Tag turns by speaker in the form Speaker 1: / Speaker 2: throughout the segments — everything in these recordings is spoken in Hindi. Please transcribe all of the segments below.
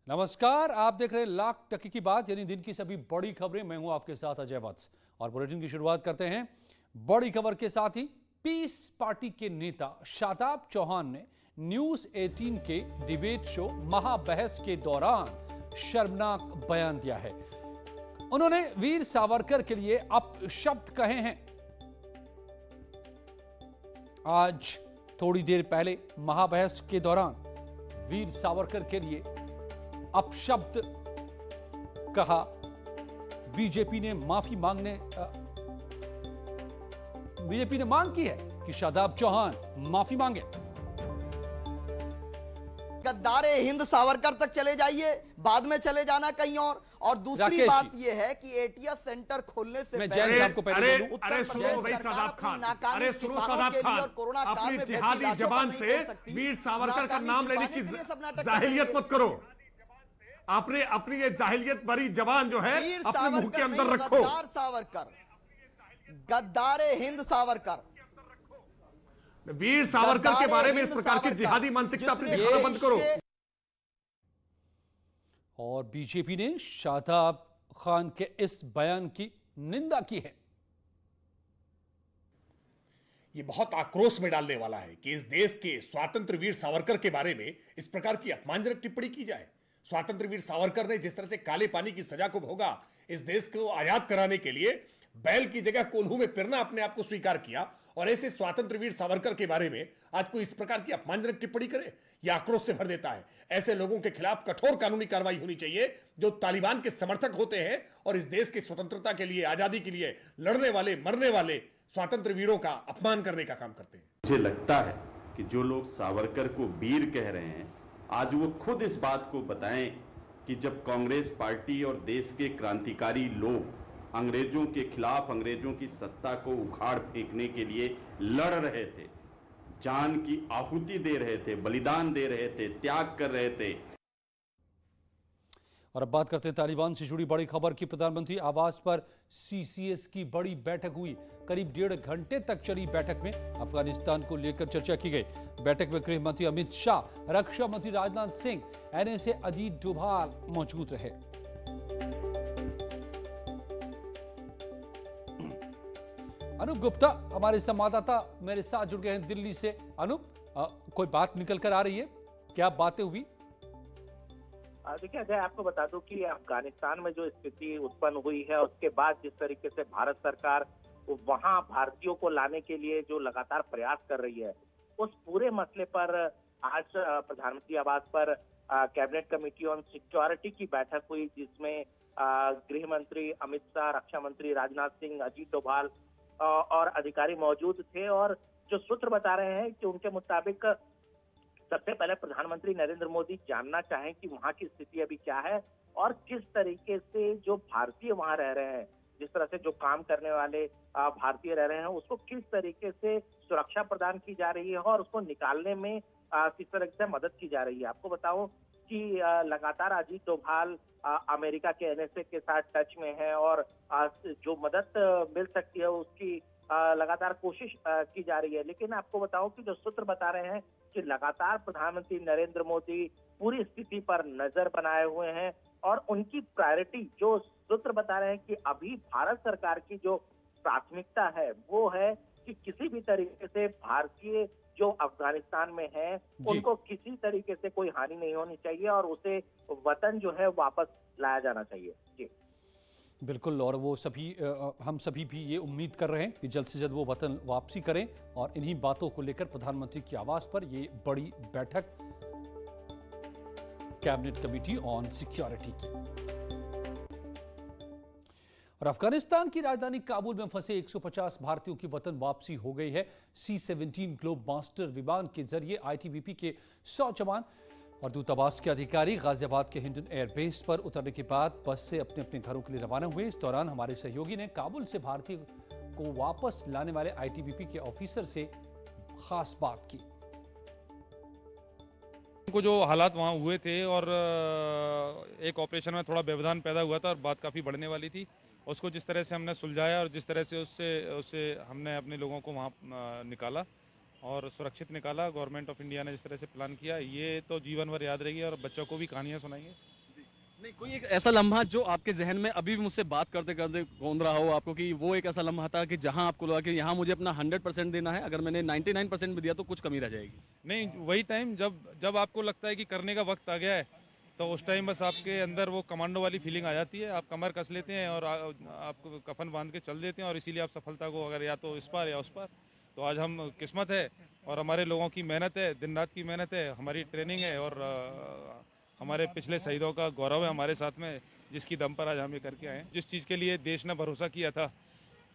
Speaker 1: नमस्कार, आप देख रहे हैं लाख टके की बात यानी दिन की सभी बड़ी खबरें। मैं हूं आपके साथ अजय वत्स और बुलेटिन की शुरुआत करते हैं बड़ी खबर के साथ ही। पीस पार्टी के नेता शादाब चौहान ने न्यूज 18 के डिबेट शो महाबहस के दौरान शर्मनाक बयान दिया है। उन्होंने वीर सावरकर के लिए अपशब्द कहे हैं। आज थोड़ी देर पहले महाबहस के दौरान वीर सावरकर के लिए अपशब्द कहा। बीजेपी ने मांग की है कि शादाब चौहान माफी मांगे।
Speaker 2: गद्दारे हिंद सावरकर तक चले जाइए, बाद में चले जाना कहीं और दूसरी बात यह है कि एटीएस सेंटर खोलने से पहले
Speaker 3: अपनी जिहादी जबान से वीर सावरकर का नाम लेने की जाहिलियत मत करो। आपने अपनी ये जाहिलियत भरी जबान जो है अपने मुंह के अंदर रखो।
Speaker 2: गद्दारे हिंद सावरकर,
Speaker 3: वीर सावरकर के बारे में इस प्रकार की जिहादी मानसिकता अपनी दिखाना बंद करो।
Speaker 1: और बीजेपी ने शादाब खान के इस बयान की निंदा की है।
Speaker 3: ये बहुत आक्रोश में डालने वाला है कि इस देश के स्वतंत्र वीर सावरकर के बारे में इस प्रकार की अपमानजनक टिप्पणी की जाए। स्वतंत्र वीर सावरकर ने जिस तरह से काले पानी की सजा को भोगा, इस देश को आजाद कराने के लिए बैल की जगह कोल्हू में फिरना अपने आप को स्वीकार किया, और ऐसे स्वतंत्र वीर सावरकर के बारे में आज कोई इस प्रकार की अपमानजनक टिप्पणी करे, यह आक्रोश से भर देता है। ऐसे लोगों के खिलाफ कठोर कानूनी कार्रवाई होनी चाहिए जो तालिबान के समर्थक होते हैं और इस देश की स्वतंत्रता के लिए, आजादी के लिए लड़ने वाले, मरने वाले स्वतंत्र वीरों का अपमान करने का काम करते हैं।
Speaker 4: मुझे लगता है कि जो लोग सावरकर को वीर कह रहे हैं, आज वो खुद इस बात को बताएं कि जब कांग्रेस पार्टी और देश के क्रांतिकारी लोग अंग्रेजों के खिलाफ, अंग्रेजों की सत्ता को उखाड़ फेंकने के लिए लड़ रहे थे, जान की आहुति दे रहे थे, बलिदान दे रहे थे, त्याग कर रहे थे।
Speaker 1: और अब बात करते हैं तालिबान से जुड़ी बड़ी खबर की। प्रधानमंत्री आवास पर सीसीएस की बड़ी बैठक हुई। करीब 1.5 घंटे तक चली बैठक में अफगानिस्तान को लेकर चर्चा की गई। बैठक में गृह मंत्री अमित शाह, रक्षा मंत्री राजनाथ सिंह, एनएसए अजीत डोभाल मौजूद रहे। अनूप गुप्ता हमारे संवाददाता मेरे साथ जुड़ गए हैं दिल्ली से। अनूप, कोई बात निकल कर आ रही है? क्या बातें हुई?
Speaker 5: देखिए अजय, आपको बता दूं कि अफगानिस्तान में जो स्थिति उत्पन्न हुई है, उसके बाद जिस तरीके से भारत सरकार वहां भारतीयों को लाने के लिए जो लगातार प्रयास कर रही है, उस पूरे मसले पर आज प्रधानमंत्री आवास पर कैबिनेट कमेटी ऑन सिक्योरिटी की बैठक हुई, जिसमें गृह मंत्री अमित शाह, रक्षा मंत्री राजनाथ सिंह, अजीत डोभाल और अधिकारी मौजूद थे। और जो सूत्र बता रहे हैं कि उनके मुताबिक सबसे पहले प्रधानमंत्री नरेंद्र मोदी जानना चाहें कि वहां की स्थिति अभी क्या है और किस तरीके से जो भारतीय वहां रह रहे हैं, जिस तरह से जो काम करने वाले भारतीय रह रहे हैं, उसको किस तरीके से सुरक्षा प्रदान की जा रही है और उसको निकालने में किस तरह से मदद की जा रही है। आपको बताऊं कि लगातार अजीत डोभाल अमेरिका के एनएसए के साथ टच में है और जो मदद मिल सकती है उसकी लगातार कोशिश की जा रही है। लेकिन आपको बताऊं कि जो सूत्र बता रहे हैं कि लगातार प्रधानमंत्री नरेंद्र मोदी पूरी स्थिति पर नजर बनाए हुए हैं और उनकी प्रायोरिटी, जो सूत्र बता रहे हैं कि अभी भारत सरकार की जो प्राथमिकता है वो है कि किसी भी तरीके से भारतीय जो अफगानिस्तान में है उनको किसी तरीके से कोई हानि नहीं होनी चाहिए और उसे वतन जो है वापस लाया जाना चाहिए। जी
Speaker 1: बिल्कुल, और वो सभी हम सभी भी ये उम्मीद कर रहे हैं कि जल्द से जल्द वो वतन वापसी करें। और इन्हीं बातों को लेकर प्रधानमंत्री की आवास पर ये बड़ी बैठक कैबिनेट कमेटी ऑन सिक्योरिटी की। और अफगानिस्तान की राजधानी काबुल में फंसे 150 भारतीयों की वतन वापसी हो गई है। C-17 ग्लोब मास्टर विमान के जरिए आईटीबीपी के 100 जवान और दूतावास के अधिकारी गाजियाबाद के हिंडन एयरबेस पर उतरने के बाद बस से अपने अपने घरों के लिए रवाना हुए। इस दौरान हमारे सहयोगी ने काबुल से भारतीय को वापस लाने वाले आईटीबीपी के ऑफिसर से खास बात की।
Speaker 6: को जो हालात वहाँ हुए थे और एक ऑपरेशन में थोड़ा व्यवधान पैदा हुआ था और बात काफ़ी बढ़ने वाली थी, उसको जिस तरह से हमने सुलझाया और जिस तरह से उससे हमने अपने लोगों को वहाँ निकाला और सुरक्षित निकाला। गवर्नमेंट ऑफ इंडिया ने जिस तरह से प्लान किया, ये तो जीवन भर याद रहेगी और बच्चों को भी कहानियाँ सुनाएंगे।
Speaker 7: नहीं, कोई एक ऐसा लम्हा जो आपके जहन में अभी भी मुझसे बात करते करते घूम रहा हो आपको, कि वो एक ऐसा लम्हा था कि जहां आपको लगा कि यहाँ मुझे अपना 100% देना है, अगर मैंने 99% भी दिया तो कुछ कमी रह जाएगी? नहीं,
Speaker 6: वही टाइम जब आपको लगता है कि करने का वक्त आ गया है, तो उस टाइम बस आपके अंदर वो कमांडो वाली फीलिंग आ जाती है। आप कमर कस लेते हैं और आपको कफन बांध के चल देते हैं, और इसीलिए आप सफलता को अगर या तो इस पार या उस पार। तो आज हम किस्मत है और हमारे लोगों की मेहनत है, दिन रात की मेहनत है, हमारी ट्रेनिंग है और हमारे पिछले शहीदों का गौरव है हमारे साथ में, जिसकी दम पर आज हम ये करके आए हैं। जिस चीज़ के लिए देश ने भरोसा किया था,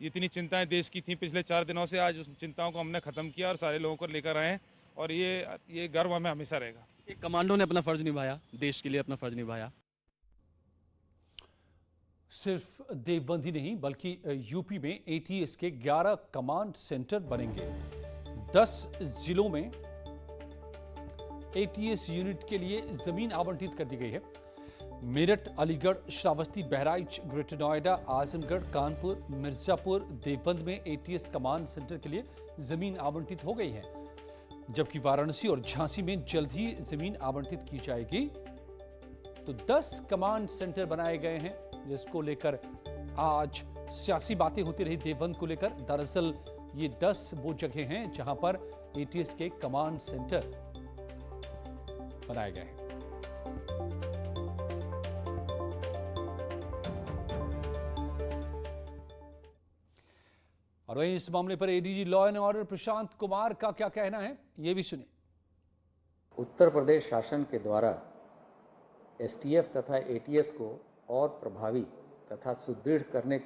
Speaker 6: इतनी चिंताएं देश की थी पिछले 4 दिनों से, आज उस चिंताओं को हमने ख़त्म किया और सारे लोगों को लेकर आए हैं, और ये गर्व हमें हमेशा रहेगा।
Speaker 7: एक कमांडो ने अपना फर्ज निभाया, देश के लिए अपना फर्ज निभाया।
Speaker 1: सिर्फ देवबंद ही नहीं बल्कि यूपी में एटीएस के 11 कमांड सेंटर बनेंगे। 10 जिलों में एटीएस यूनिट के लिए जमीन आवंटित कर दी गई है। मेरठ, अलीगढ़, श्रावस्ती, बहराइच, ग्रेटर नोएडा, आजमगढ़, कानपुर, मिर्जापुर, देवबंद में एटीएस कमांड सेंटर के लिए जमीन आवंटित हो गई है, जबकि वाराणसी और झांसी में जल्द ही जमीन आवंटित की जाएगी। तो 10 कमांड सेंटर बनाए गए हैं, जिसको लेकर आज सियासी बातें होती रही देवबंद को लेकर। दरअसल ये 10 वो जगह हैं जहां पर एटीएस के कमांड सेंटर बनाए गए हैं। और वहीं इस मामले पर ADG law and order Prashant Kumar का क्या कहना है, ये भी सुनिए।
Speaker 8: उत्तर प्रदेश शासन के द्वारा एसटीएफ तथा एटीएस को और प्रभावी तथा सुदृढ़ करने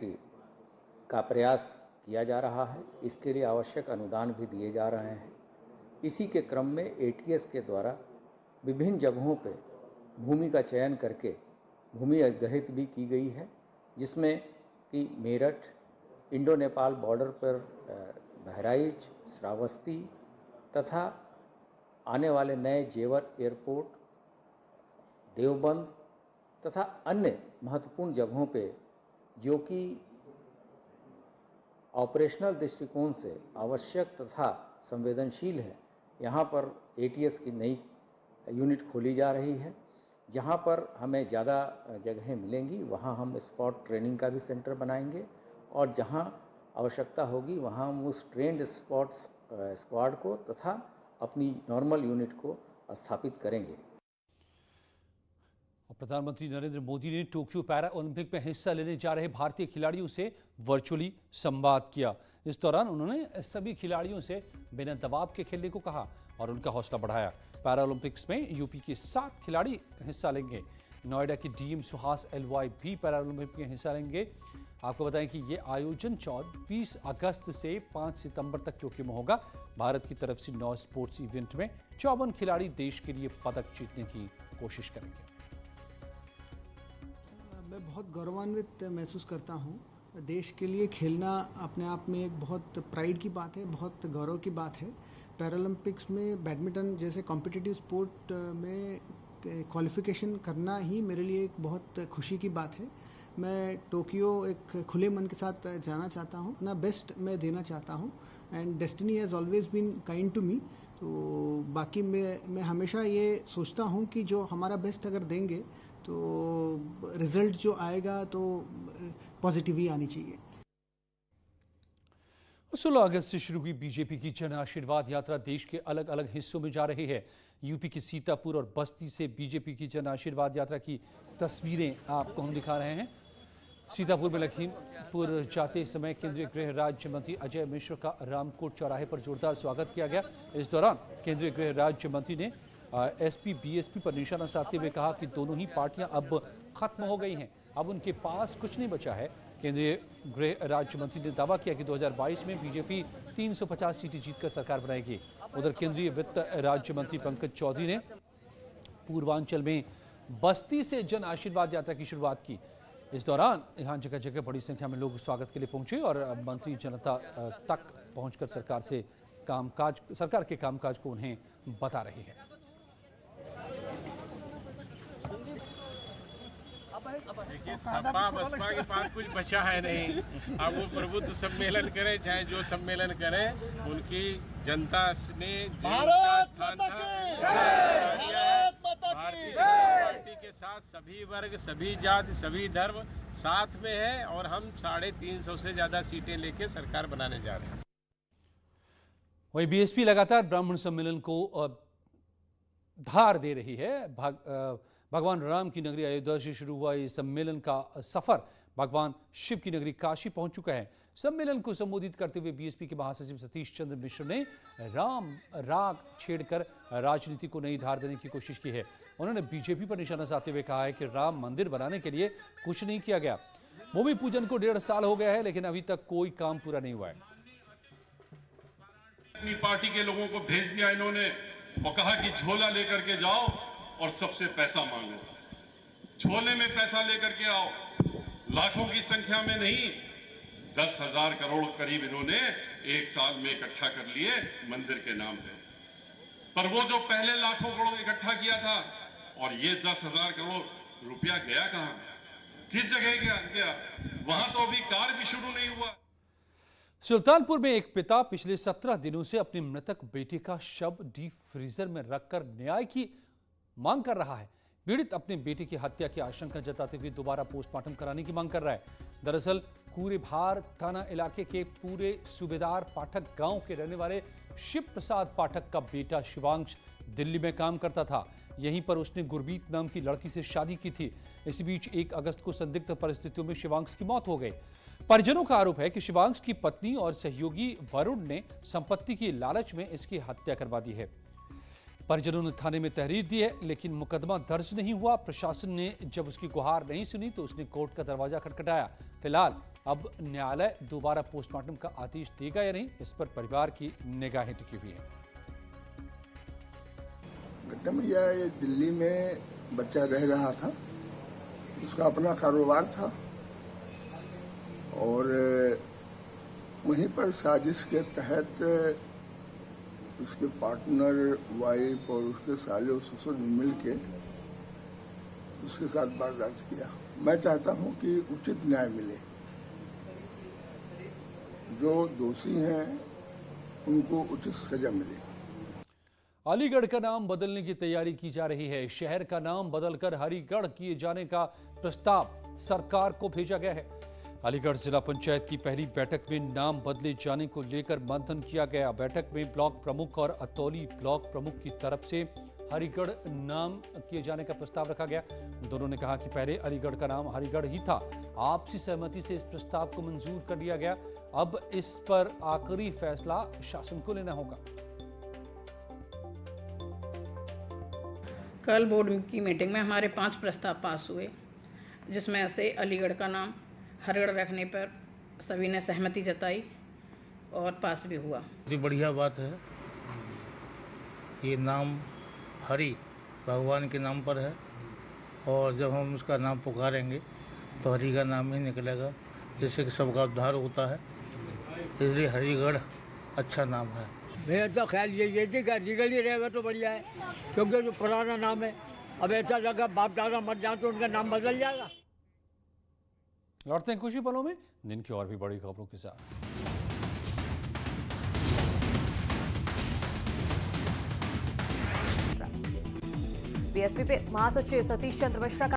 Speaker 8: का प्रयास किया जा रहा है। इसके लिए आवश्यक अनुदान भी दिए जा रहे हैं। इसी के क्रम में एटीएस के द्वारा विभिन्न जगहों पे भूमि का चयन करके भूमि अधिग्रहित भी की गई है, जिसमें कि मेरठ, इंडो नेपाल बॉर्डर पर बहराइच, श्रावस्ती तथा आने वाले नए जेवर एयरपोर्ट, देवबंद तथा अन्य महत्वपूर्ण जगहों पे जो कि ऑपरेशनल दृष्टिकोण से आवश्यक तथा संवेदनशील है, यहाँ पर एटीएस की नई यूनिट खोली जा रही है। जहाँ पर हमें ज़्यादा जगहें मिलेंगी वहाँ हम स्पॉट ट्रेनिंग का भी सेंटर बनाएंगे, और जहाँ आवश्यकता होगी वहाँ हम उस ट्रेंड स्क्वाड को तथा अपनी नॉर्मल यूनिट को स्थापित करेंगे।
Speaker 1: प्रधानमंत्री नरेंद्र मोदी ने टोक्यो पैरा ओलंपिक में हिस्सा लेने जा रहे भारतीय खिलाड़ियों से वर्चुअली संवाद किया। इस दौरान उन्होंने सभी खिलाड़ियों से बिना दबाव के खेलने को कहा और उनका हौसला बढ़ाया। पैरा ओलंपिक्स में यूपी के 7 खिलाड़ी हिस्सा लेंगे। नोएडा के डीएम सुहास एलवाई भी पैरा ओलंपिक में हिस्सा लेंगे। आपको बताएं कि ये आयोजन 24 अगस्त से 5 सितंबर तक टोक्यो में होगा। भारत की तरफ से 9 स्पोर्ट्स इवेंट में 54 खिलाड़ी देश के लिए पदक जीतने की कोशिश करेंगे।
Speaker 9: मैं बहुत गौरवान्वित महसूस करता हूँ। देश के लिए खेलना अपने आप में एक बहुत प्राइड की बात है, बहुत गौरव की बात है। पैरालंपिक्स में बैडमिंटन जैसे कॉम्पिटिटिव स्पोर्ट में क्वालिफिकेशन करना ही मेरे लिए एक बहुत खुशी की बात है। मैं टोक्यो एक खुले मन के साथ जाना चाहता हूँ, अपना बेस्ट मैं देना चाहता हूँ, and destiny has always been kind to me. तो बाकी मैं हमेशा ये सोचता हूँ कि जो हमारा बेस्ट अगर देंगे तो रिजल्ट जो आएगा तो पॉजिटिव ही आनी चाहिए।
Speaker 1: 16 अगस्त से शुरू हुई बीजेपी की जन आशीर्वाद यात्रा देश के अलग अलग हिस्सों में जा रही है। यूपी के सीतापुर और बस्ती से बीजेपी की जन आशीर्वाद यात्रा की तस्वीरें आपको हम दिखा रहे हैं। सीतापुर में लखीमपुर जाते समय केंद्रीय गृह राज्य मंत्री अजय मिश्र का रामकोट चौराहे पर जोरदार स्वागत किया गया। इस दौरान केंद्रीय गृह राज्य मंत्री ने एसपी बीएसपी पर निशाना साधते हुए कहा कि दोनों ही पार्टियां अब खत्म हो गई हैं, अब उनके पास कुछ नहीं बचा है। केंद्रीय गृह राज्य मंत्री ने दावा किया कि 2022 में बीजेपी 350 सीटें जीतकर सरकार बनाएगी। उधर केंद्रीय वित्त राज्य मंत्री पंकज चौधरी ने पूर्वांचल में बस्ती से जन आशीर्वाद यात्रा की शुरुआत की। इस दौरान यहाँ जगह जगह बड़ी संख्या में लोग स्वागत के लिए पहुंचे और मंत्री जनता तक पहुंचकर सरकार के कामकाज को उन्हें बता रही है।
Speaker 10: देखिए, सपा बसपा के पास कुछ बचा है नहीं। अब वो प्रबुद्ध सम्मेलन करें चाहे जो सम्मेलन करें, उनकी जनता ने भारत माता की भारतीय जनता पार्टी के साथ सभी वर्ग, सभी जाति, सभी धर्म साथ में है और हम 350 से ज्यादा सीटें लेके सरकार बनाने जा रहे हैं।
Speaker 1: वहीं बीएसपी लगातार ब्राह्मण सम्मेलन को धार दे रही है। भगवान राम की नगरी अयोध्या से शुरू हुआ इस सम्मेलन का सफर भगवान शिव की नगरी काशी पहुंच चुका है। सम्मेलन को संबोधित करते हुए बीएसपी के महासचिव सतीश चंद्र मिश्र ने राम राग छेड़कर राजनीति को नई धार देने की कोशिश की है। उन्होंने बीजेपी पर निशाना साधते हुए कहा है कि राम मंदिर बनाने के लिए कुछ नहीं किया गया। भूमि पूजन को 1.5 साल हो गया है, लेकिन अभी तक कोई काम पूरा नहीं हुआ है।
Speaker 11: अपनी पार्टी के लोगों को भेज दिया इन्होंने, वो कहा कि झोला लेकर के जाओ और सबसे पैसा मांगो। झोले में पैसा लेकर के आओ, लाखों की संख्या में नहीं, 10,000 करोड़ करीब इन्होंने एक साल में इकट्ठा कर लिए मंदिर के नाम पे। पर वो जो पहले लाखों करोड़ इकट्ठा किया था और ये 10,000 करोड़ रुपया गया कहां, किस जगह गया? वहां तो अभी कार्य भी शुरू नहीं हुआ।
Speaker 1: सुल्तानपुर में एक पिता पिछले 17 दिनों से अपनी मृतक बेटे का शव डीप फ्रीजर में रखकर न्याय की मांग कर रहा है। पीड़ित अपने बेटे की हत्या की आशंका जताते हुए दोबारा पोस्टमार्टम कराने की मांग कर रहा है। दरअसल कूरेभार थाना इलाके के पूरे सूबेदार पाठक गांव के रहने वाले शिव प्रसाद पाठक का बेटा शिवांश दिल्ली में काम करता था। यहीं पर उसने गुरमीत नाम की लड़की से शादी की थी। इसी बीच 1 अगस्त को संदिग्ध परिस्थितियों में शिवांश की मौत हो गई। परिजनों का आरोप है कि शिवांश की पत्नी और सहयोगी वरुण ने संपत्ति की लालच में इसकी हत्या करवा दी है। परिजनों ने थाने में तहरीर दी है, लेकिन मुकदमा दर्ज नहीं हुआ। प्रशासन ने जब उसकी गुहार नहीं सुनी तो उसने कोर्ट का दरवाजा खटखटाया। फिलहाल अब न्यायालय दोबारा पोस्टमार्टम का आदेश देगा या नहीं, इस पर परिवार की निगाहें टिकी हुई हैं।
Speaker 12: घटना में ये दिल्ली में बच्चा रह रहा था, उसका अपना कारोबार था और वहीं पर साजिश के तहत उसके पार्टनर, वाइफ और उसके साले और ससुर मिल के उसके साथ वारदात किया। मैं चाहता हूं कि उचित न्याय मिले। जो दोषी हैं उनको उचित सजा मिले।
Speaker 1: अलीगढ़ का नाम बदलने की तैयारी की जा रही है। शहर का नाम बदलकर हरिगढ़ किए जाने का प्रस्ताव सरकार को भेजा गया है। अलीगढ़ जिला पंचायत की पहली बैठक में नाम बदले जाने को लेकर मंथन किया गया। बैठक में ब्लॉक प्रमुख और अतौली ब्लॉक प्रमुख की तरफ से हरिगढ़ नाम किए जाने का प्रस्ताव रखा गया। दोनों ने कहा कि पहले अलीगढ़ का नाम हरिगढ़ ही था। आपसी सहमति से इस प्रस्ताव को मंजूर कर लिया गया। अब इस पर आखिरी फैसला शासन को लेना होगा।
Speaker 13: कल बोर्ड की मीटिंग में हमारे 5 प्रस्ताव पास हुए, जिसमें से अलीगढ़ का नाम हरिगढ़ रखने पर सभी ने सहमति जताई और पास भी हुआ।
Speaker 14: बहुत ही बढ़िया बात है। ये नाम हरि भगवान के नाम पर है और जब हम उसका नाम पुकारेंगे तो हरि का नाम ही निकलेगा, जिससे कि सबका उद्धार होता है। इसलिए हरिगढ़ अच्छा नाम है।
Speaker 15: मेरा तो ख्याल ये थी कि हरिगढ़ ही रहेगा तो बढ़िया है, क्योंकि जो पुराना नाम है, अब ऐसा लगा बाप दादा मर जाए तो उनका नाम बदल जाएगा।
Speaker 1: लौटते हैं कुछ ही पलों में दिन की और भी बड़ी खबरों के साथ।
Speaker 16: बीएसपी पे महासचिव सतीश चंद्र मिश्रा का